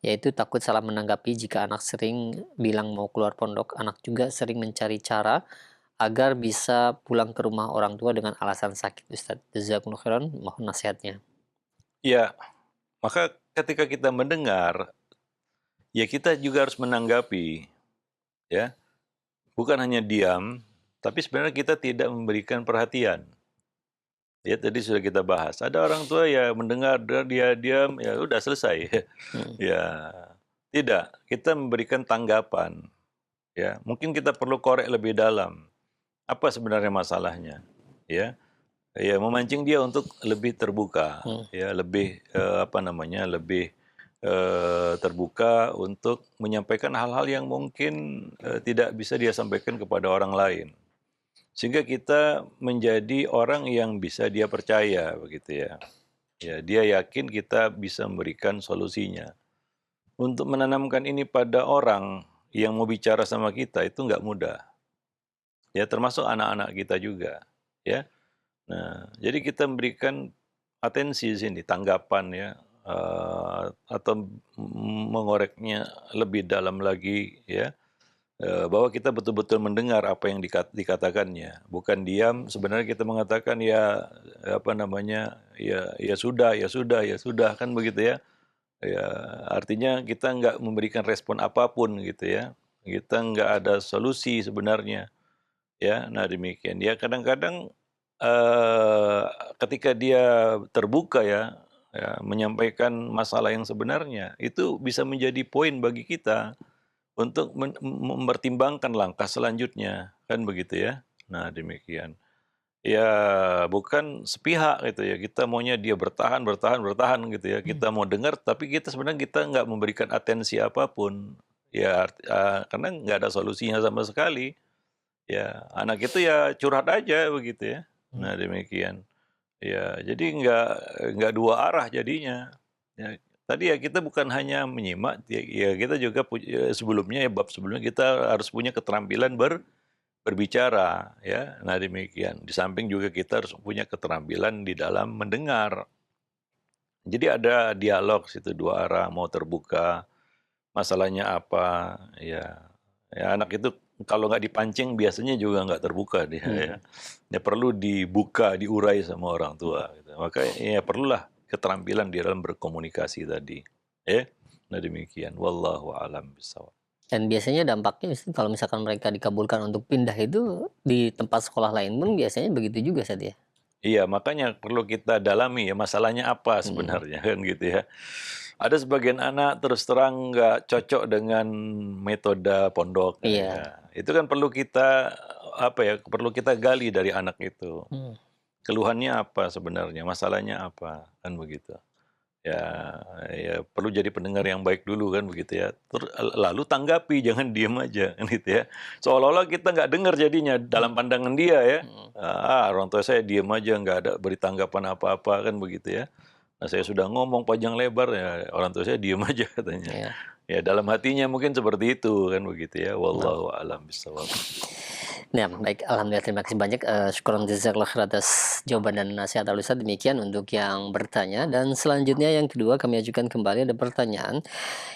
yaitu takut salah menanggapi jika anak sering bilang mau keluar pondok, anak juga sering mencari cara agar bisa pulang ke rumah orang tua dengan alasan sakit, Ustadz. Jazakumullah khairan, mohon nasihatnya. Ya, maka ketika kita mendengar, ya kita juga harus menanggapi, ya. Bukan hanya diam, tapi sebenarnya kita tidak memberikan perhatian. Ya tadi sudah kita bahas. Ada orang tua ya mendengar dia diam, ya udah selesai. Hmm, Ya, tidak. Kita memberikan tanggapan. Ya, mungkin kita perlu korek lebih dalam. Apa sebenarnya masalahnya? Ya, ya memancing dia untuk lebih terbuka. hmm, Ya, lebih apa namanya? Lebih terbuka untuk menyampaikan hal-hal yang mungkin tidak bisa dia sampaikan kepada orang lain. Sehingga kita menjadi orang yang bisa dia percaya begitu ya. Ya, dia yakin kita bisa memberikan solusinya. Untuk menanamkan ini pada orang yang mau bicara sama kita itu nggak mudah. Ya, termasuk anak-anak kita juga, ya. Nah, jadi kita memberikan atensi di sini, tanggapan ya, atau mengoreknya lebih dalam lagi ya. Bahwa kita betul-betul mendengar apa yang dikatakannya, bukan diam. Sebenarnya kita mengatakan ya apa namanya ya sudah ya sudah kan begitu ya. Ya artinya kita nggak memberikan respon apapun gitu ya. Kita nggak ada solusi sebenarnya ya. Nah demikian ya kadang-kadang eh, ketika dia terbuka ya, ya menyampaikan masalah yang sebenarnya itu bisa menjadi poin bagi kita untuk mempertimbangkan langkah selanjutnya, kan begitu ya. Nah demikian. Ya bukan sepihak gitu ya, kita maunya dia bertahan bertahan bertahan gitu ya, hmm, kita mau dengar tapi sebenarnya kita nggak memberikan atensi apapun. Ya karena nggak ada solusinya sama sekali. Ya, anak itu ya curhat aja begitu ya. Mmm, Nah demikian. Ya, jadi nggak dua arah jadinya. Ya, tadi ya kita bukan hanya menyimak, ya kita juga sebelumnya ya bab sebelumnya kita harus punya keterampilan berbicara ya. Nah demikian. Di samping juga kita harus punya keterampilan di dalam mendengar. Jadi ada dialog situ dua arah, mau terbuka, masalahnya apa, ya. Ya anak itu kalau nggak dipancing biasanya juga nggak terbuka dia ya. mhm. Ya perlu dibuka, diurai sama orang tua gitu. Maka ya perlulah keterampilan di dalam berkomunikasi tadi, ya. Nah demikian, wallahu a'lam bishawab. Dan biasanya dampaknya kalau misalkan mereka dikabulkan untuk pindah itu, di tempat sekolah lain pun biasanya begitu juga, Ustaz, ya? Iya, makanya perlu kita dalami ya masalahnya apa Mhm. sebenarnya kan gitu ya. Ada sebagian anak terus terang nggak cocok dengan metode pondok Iya. ya. Itu kan perlu kita apa ya, perlu kita gali dari anak itu. Mhm. Keluhannya apa sebenarnya, masalahnya apa, kan begitu. Ya, ya perlu jadi pendengar yang baik dulu kan begitu ya. Lalu tanggapi, jangan diem aja kan gitu ya. Seolah-olah kita nggak dengar jadinya dalam Mhm. pandangan dia ya. Mhm. Orang tua saya diem aja nggak ada beri tanggapan apa-apa kan begitu ya. Nah saya sudah ngomong panjang lebar ya orang tua saya diem aja katanya. Iya. Ya dalam hatinya mungkin seperti itu kan begitu ya. Nah. Wallahu a'lam bishawab. Nah, baik, alhamdulillah terima kasih banyak, syukron jazakallah khair atas jawaban dan nasihat al Ustaz. Demikian untuk yang bertanya dan selanjutnya yang kedua kami ajukan kembali ada pertanyaan.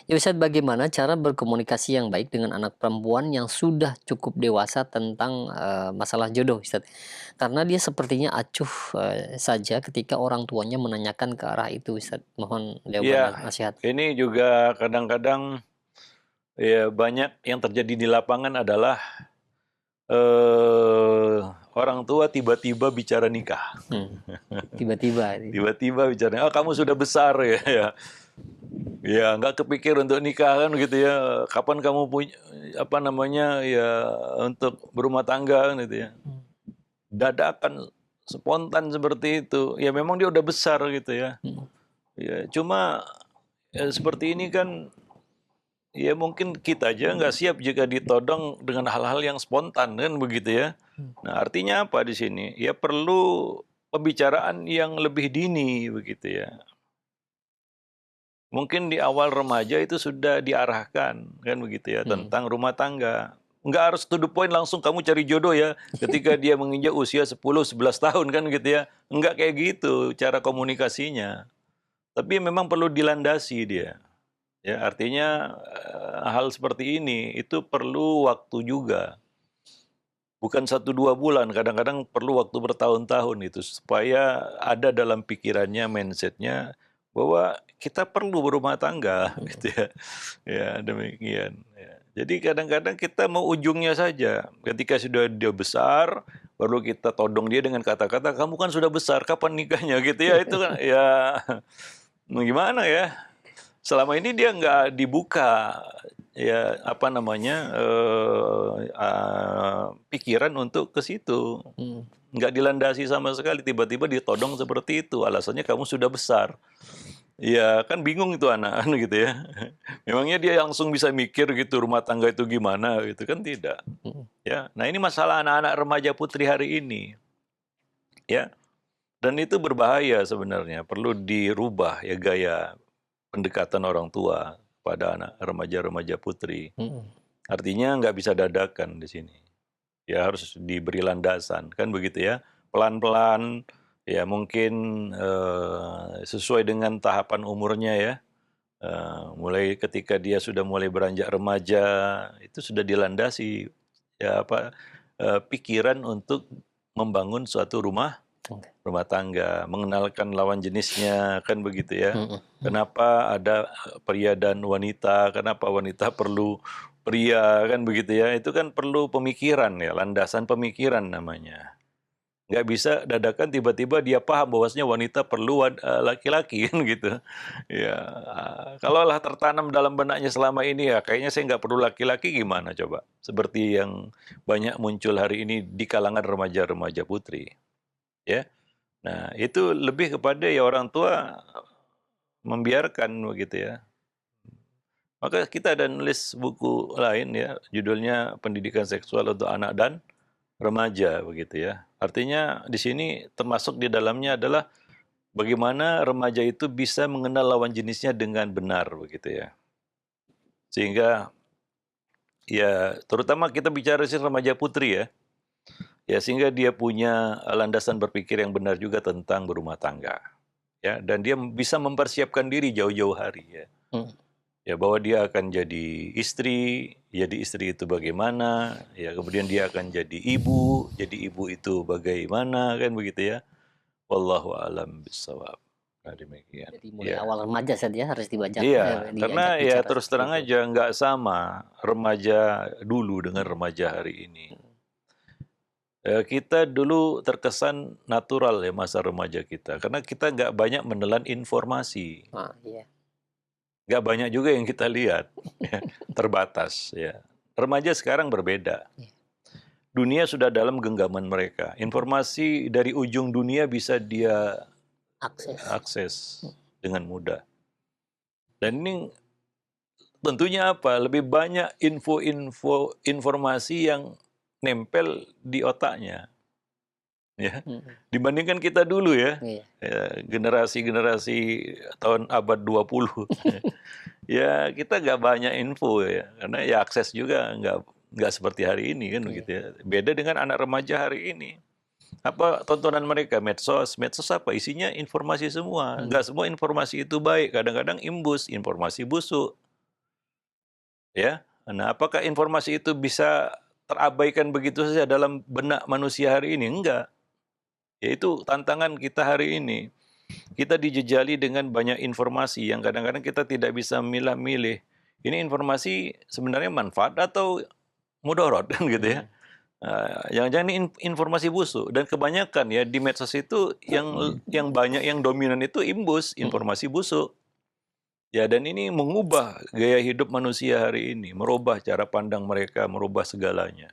Ya Ustaz, bagaimana cara berkomunikasi yang baik dengan anak perempuan yang sudah cukup dewasa tentang, masalah jodoh Ustaz? Karena dia sepertinya acuh, saja ketika orang tuanya menanyakan ke arah itu Ustaz. Mohon jawaban dan Ya, nasihat. ini juga kadang-kadang ya banyak yang terjadi di lapangan adalah orang tua tiba-tiba bicara nikah. Hmm, tiba-tiba ini. Tiba-tiba bicara, "Ah, kamu sudah besar ya." Ya, ya nggak kepikir untuk nikah kan gitu ya. Kapan kamu punya apa namanya ya untuk berumah tangga kan gitu ya. Mmm, Dadakan, spontan seperti itu. Ya memang dia udah besar gitu ya. mhm, Ya cuma ya, seperti ini kan ya mungkin kita aja nggak siap jika ditodong dengan hal-hal yang spontan kan begitu ya. mmm, Nah artinya apa di sini? Ya perlu pembicaraan yang lebih dini begitu ya. Mungkin di awal remaja itu sudah diarahkan kan begitu ya mhm, tentang rumah tangga. Nggak harus to the point langsung kamu cari jodoh ya ketika dia menginjak usia 10, 11 tahun kan gitu ya. Enggak kayak gitu cara komunikasinya. Tapi memang perlu dilandasi dia. Ya, artinya hal seperti ini itu perlu waktu juga. Bukan 1 2 bulan, kadang-kadang perlu waktu bertahun-tahun itu supaya ada dalam pikirannya, mindsetnya bahwa kita perlu berumah tangga mhm, gitu ya. Ya demikian, ya. Jadi kadang-kadang kita mau ujungnya saja, ketika sudah dia besar, baru kita todong dia dengan kata-kata, "Kamu kan sudah besar, kapan nikahnya?" Gitu ya, itu kan ya mau gimana ya, selama ini dia nggak dibuka, ya apa namanya, pikiran untuk ke situ. mhm. Nggak dilandasi sama sekali, tiba-tiba ditodong seperti itu, alasannya kamu sudah besar. Ya kan bingung itu anak kan gitu ya. Memangnya dia langsung bisa mikir gitu rumah tangga itu gimana gitu kan tidak, Mhm, ya. Nah ini masalah anak-anak remaja putri hari ini, ya. Dan itu berbahaya sebenarnya, perlu dirubah ya gaya pendekatan orang tua pada anak remaja-remaja putri. mhm, Artinya nggak bisa dadakan di sini. Ya harus diberi landasan, kan begitu ya. Pelan-pelan, ya mungkin, sesuai dengan tahapan umurnya ya. Mulai ketika dia sudah mulai beranjak remaja, itu sudah dilandasi, ya apa, pikiran untuk membangun suatu rumah oke, rumah tangga, mengenalkan lawan jenisnya, kan begitu ya. mhm, mhm, Kenapa ada pria dan wanita, kenapa wanita perlu pria, kan begitu ya. Itu kan perlu pemikiran ya, landasan pemikiran namanya. Nggak bisa dadakan tiba-tiba dia paham bahwasanya wanita perlu laki-laki kan gitu. Ya, kalaulah tertanam dalam benaknya selama ini ya kayaknya saya nggak perlu laki-laki gimana coba? Seperti yang banyak muncul hari ini di kalangan remaja-remaja putri, ya. Nah, itu lebih kepada ya orang tua membiarkan begitu ya. Maka kita ada nulis buku lain ya, judulnya Pendidikan Seksual untuk Anak dan remaja begitu ya. Artinya di sini termasuk di dalamnya adalah bagaimana remaja itu bisa mengenal lawan jenisnya dengan benar begitu ya. Sehingga ya terutama kita bicara sih remaja putri ya. Ya sehingga dia punya landasan berpikir yang benar juga tentang berumah tangga. Ya, dan dia bisa mempersiapkan diri jauh-jauh hari ya. Mhm. Ya bahwa dia akan jadi istri itu bagaimana, ya kemudian dia akan jadi ibu itu bagaimana kan begitu ya. Wallahu alam bissawab. Nah, demikian. Jadi mulai Ya. awal remaja saja harus Iya, diajak karena ya bicara terus seperti terang itu. aja nggak sama remaja dulu dengan remaja hari ini. Kita dulu terkesan natural ya masa remaja kita, karena kita nggak banyak menelan informasi. Ah, iya. Nggak banyak juga yang kita lihat, ya, terbatas. Ya. Remaja sekarang berbeda. Iya. Dunia sudah dalam genggaman mereka. Informasi dari ujung dunia bisa dia Akses. akses dengan mudah. Dan ini tentunya apa? Lebih banyak informasi yang nempel di otaknya. Ya. Mhm. Dibandingkan kita dulu ya. Iya. Ya, generasi-generasi tahun abad 20. Ya, kita nggak banyak info ya, karena ya akses juga nggak seperti hari ini kan Iya. begitu ya. Beda dengan anak remaja hari ini. Apa tontonan mereka? Medsos. Medsos apa? Isinya informasi semua. Mhm. Nggak semua informasi itu baik. Kadang-kadang imbus, informasi busuk. Ya. Nah, apakah informasi itu bisa terabaikan begitu saja dalam benak manusia hari ini? Enggak. Yaitu tantangan kita hari ini. Kita dijejali dengan banyak informasi yang kadang-kadang kita tidak bisa milah-milih. Ini informasi sebenarnya manfaat atau mudarat kan gitu ya. Mhm. Jangan-jangan ini informasi busuk dan kebanyakan ya di medsos itu yang banyak yang dominan itu imbus, Mhm. informasi busuk. Ya dan ini mengubah gaya hidup manusia hari ini, merubah cara pandang mereka, merubah segalanya.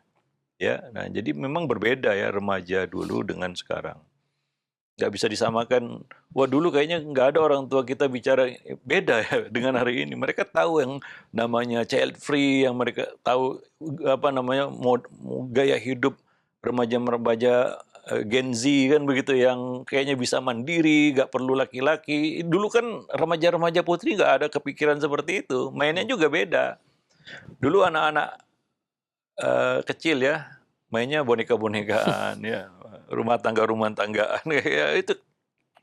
Ya, nah jadi memang berbeda ya remaja dulu dengan sekarang. Nggak bisa disamakan, wah dulu kayaknya nggak ada orang tua kita bicara beda ya dengan hari ini. Mereka tahu yang namanya child free, yang mereka tahu apa namanya gaya hidup remaja-remaja Gen Z kan begitu yang kayaknya bisa mandiri, nggak perlu laki-laki. Dulu kan remaja-remaja putri nggak ada kepikiran seperti itu. Mainnya Mhm. juga beda. Dulu anak-anak kecil ya, mainnya boneka-bonekaan ya, rumah tanggaan ya itu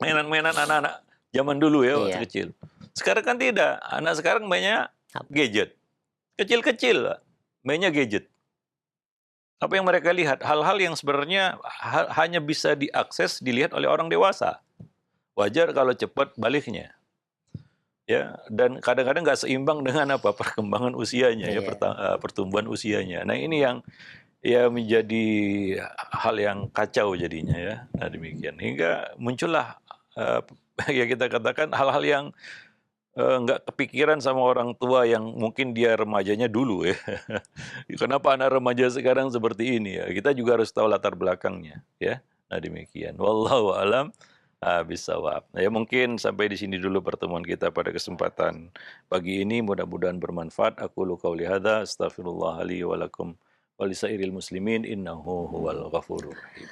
mainan-mainan anak-anak zaman dulu ya waktu Iya. kecil. Sekarang kan tidak, anak sekarang mainnya HP. gadget, kecil-kecil Pak, mainnya gadget. Apa yang mereka lihat? Hal-hal yang sebenarnya hanya bisa diakses, dilihat oleh orang dewasa. Wajar kalau cepat baliknya. Ya, dan kadang-kadang nggak seimbang dengan apa perkembangan usianya ya, Iya. pertumbuhan usianya. Nah ini yang ya menjadi hal yang kacau jadinya ya. Nah demikian hingga muncullah eh, ya kita katakan hal-hal yang nggak kepikiran sama orang tua yang mungkin dia remajanya dulu ya. Kenapa anak remaja sekarang seperti ini ya? Kita juga harus tahu latar belakangnya ya. Nah demikian. Wallahu alam bisawab. Ya mungkin sampai di sini dulu pertemuan kita pada kesempatan pagi ini. Mudah-mudahan bermanfaat. Aku qauli hadza, astaghfirullah li wa lakum wa lisairil muslimin innahu huwal ghafurur rahim.